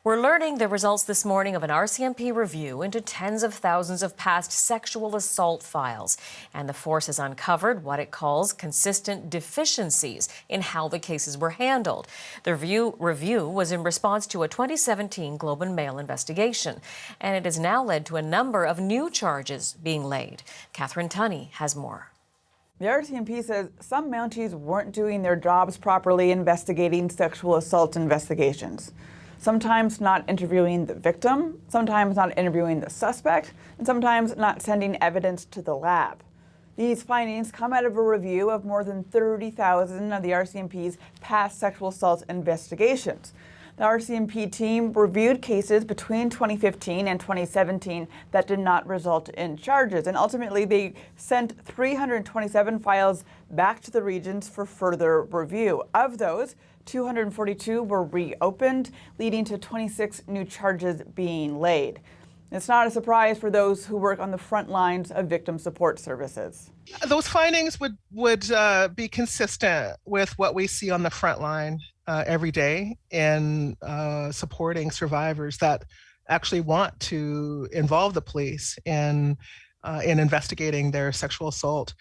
We're learning the results this morning of an RCMP review into tens of thousands of past sexual assault files. And the force has uncovered what it calls consistent deficiencies in how the cases were handled. The review was in response to a 2017 Globe and Mail investigation. And it has now led to a number of new charges being laid. Catherine Tunney has more. The RCMP says some Mounties weren't doing their jobs properly investigating sexual assault investigations. Sometimes not interviewing the victim, sometimes not interviewing the suspect, and sometimes not sending evidence to the lab. These findings come out of a review of more than 30,000 of the RCMP's past sexual assault investigations. The RCMP team reviewed cases between 2015 and 2017 that did not result in charges, and ultimately they sent 327 files back to the regions for further review. Of those, 242 were reopened, leading to 26 new charges being laid. It's not a surprise for those who work on the front lines of victim support services. Those findings would be consistent with what we see on the front line every day in supporting survivors that actually want to involve the police in investigating their sexual assault.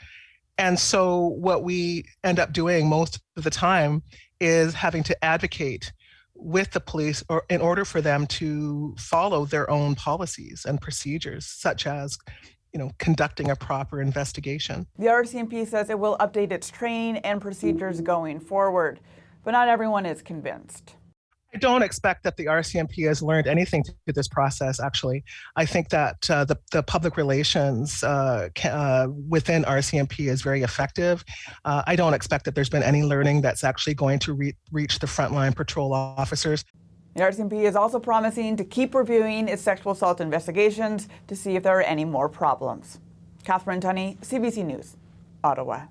And so what we end up doing most of the time is having to advocate with the police in order for them to follow their own policies and procedures, such as conducting a proper investigation. The RCMP says it will update its training and procedures going forward, but not everyone is convinced. I don't expect that the RCMP has learned anything through this process, actually. I think that the public relations within RCMP is very effective. I don't expect that there's been any learning that's actually going to reach the frontline patrol officers. The RCMP is also promising to keep reviewing its sexual assault investigations to see if there are any more problems. Catherine Tunney, CBC News, Ottawa.